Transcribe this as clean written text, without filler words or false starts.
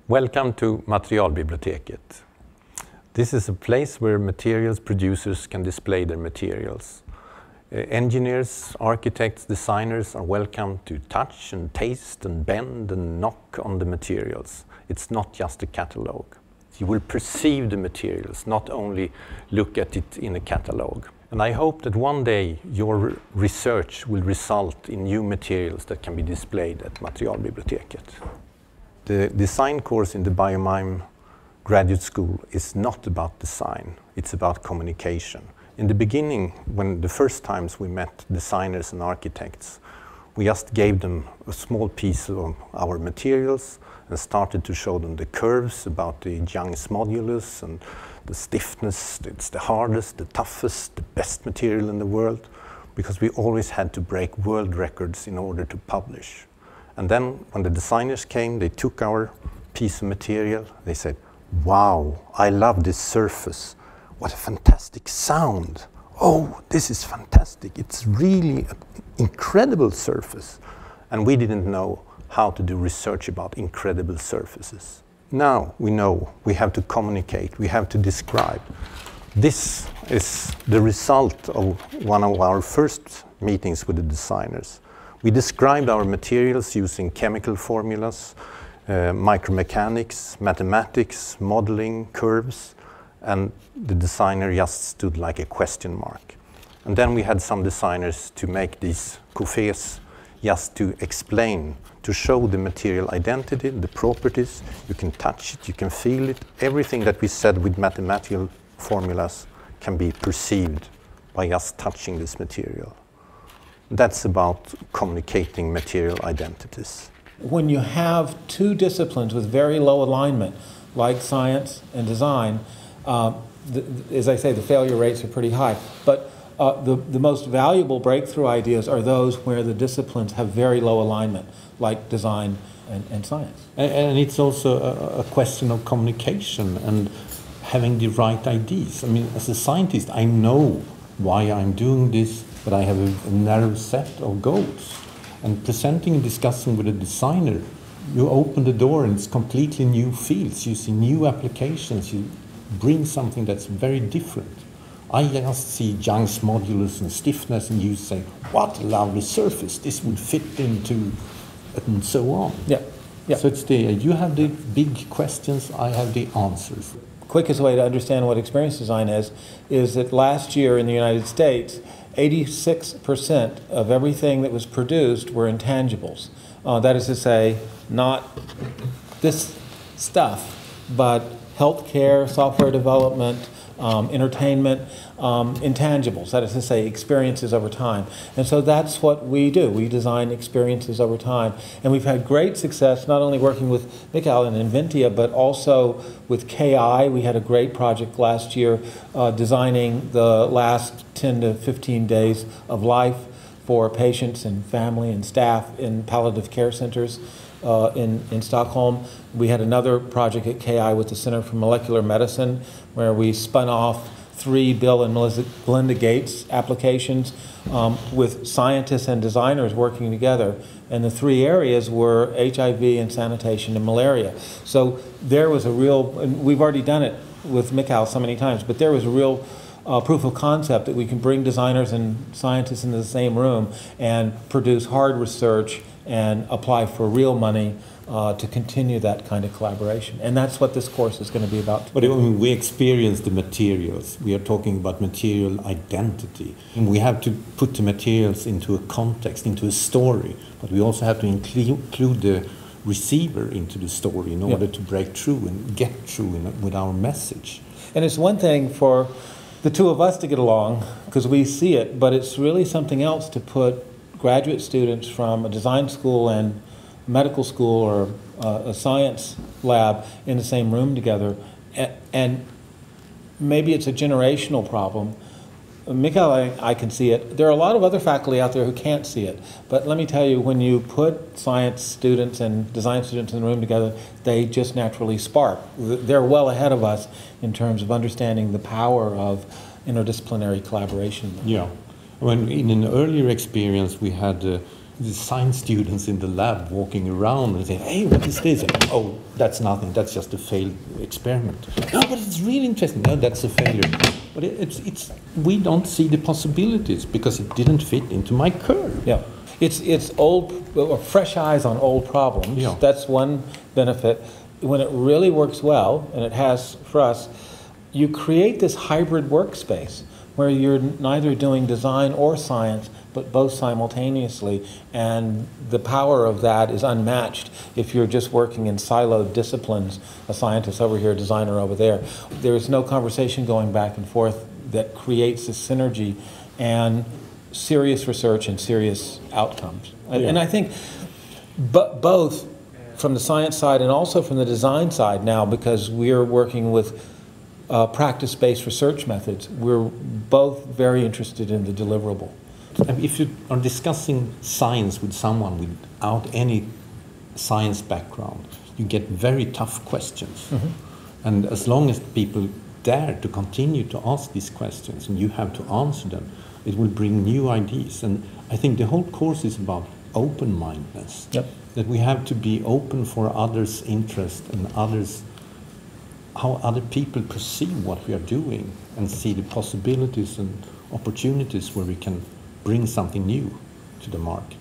Welcome to Materialbiblioteket. This is a place where materials producers can display their materials. Engineers, architects, designers are welcome to touch and taste and bend and knock on the materials. It's not just a catalogue. You will perceive the materials, not only look at it in a catalogue. And I hope that one day your research will result in new materials that can be displayed at Materialbiblioteket. The design course in the Biomime graduate school is not about design, it's about communication. In the beginning, when the first times we met designers and architects, we just gave them a small piece of our materials and started to show them the curves about the Young's modulus and the stiffness. It's the hardest, the toughest, the best material in the world, because we always had to break world records in order to publish. And then when the designers came, they took our piece of material, they said, "Wow, I love this surface. What a fantastic sound. Oh, this is fantastic. It's really an incredible surface." And we didn't know how to do research about incredible surfaces. Now we know we have to communicate, we have to describe. This is the result of one of our first meetings with the designers. We described our materials using chemical formulas, micromechanics, mathematics, modeling, curves, and the designer just stood like a question mark. And then we had some designers to make these couffés just to explain, to show the material identity, the properties. You can touch it, you can feel it. Everything that we said with mathematical formulas can be perceived by just touching this material. That's about communicating material identities. When you have two disciplines with very low alignment, like science and design, as I say, the failure rates are pretty high. But the most valuable breakthrough ideas are those where the disciplines have very low alignment, like design and science. And it's also a question of communication and having the right ideas. I mean, as a scientist, I know why I'm doing this, but I have a narrow set of goals. And presenting and discussing with a designer, you open the door and it's completely new fields. You see new applications. You bring something that's very different. I just see Young's modulus and stiffness, and you say, "What a lovely surface! This would fit into," and so on. Yeah. Yeah. So it's you have the big questions, I have the answers. Quickest way to understand what experience design is that last year in the United States, 86% of everything that was produced were intangibles. That is to say, not this stuff, but healthcare, software development, entertainment, intangibles, that is to say, experiences over time. And so that's what we do. We design experiences over time. And we've had great success not only working with Mikael and Inventia, but also with KI. We had a great project last year designing the last 10 to 15 days of life for patients and family and staff in palliative care centers in Stockholm. We had another project at KI with the Center for Molecular Medicine where we spun off 3 Bill and Melinda Gates applications with scientists and designers working together. And the 3 areas were HIV and sanitation and malaria. So there was a real, and we've already done it with Mikael so many times, but there was a real proof of concept that we can bring designers and scientists into the same room and produce hard research and apply for real money to continue that kind of collaboration. And that's what this course is going to be about. But when we experience the materials, we are talking about material identity. And we have to put the materials into a context, into a story, but we also have to include the receiver into the story in order to break through and get through with our message. And it's one thing for the two of us to get along because we see it, but it's really something else to put graduate students from a design school and medical school or a science lab in the same room together. And maybe it's a generational problem. Mikael, I can see it. There are a lot of other faculty out there who can't see it. But let me tell you, when you put science students and design students in the room together, they just naturally spark. They're well ahead of us in terms of understanding the power of interdisciplinary collaboration. Yeah. When in an earlier experience we had the science students in the lab walking around and saying, hey, what is this? And, oh, that's nothing, that's just a failed experiment. No, but it's really interesting. No, that's a failure. But we don't see the possibilities because it didn't fit into my curve. Yeah. It's old, fresh eyes on old problems. Yeah. That's one benefit. When it really works well, and it has for us, you create this hybrid workspace where you're neither doing design or science, but both simultaneously, and the power of that is unmatched if you're just working in siloed disciplines, a scientist over here, a designer over there. There's no conversation going back and forth that creates this synergy and serious research and serious outcomes. Yeah. And I think both from the science side and also from the design side now, because we're working with practice-based research methods, we're both very interested in the deliverable. And if you are discussing science with someone without any science background, you get very tough questions. Mm-hmm. And as long as people dare to continue to ask these questions and you have to answer them, it will bring new ideas. And I think the whole course is about open-mindedness. Yep. That we have to be open for others' interest and how other people perceive what we are doing, and see the possibilities and opportunities where we can bring something new to the market.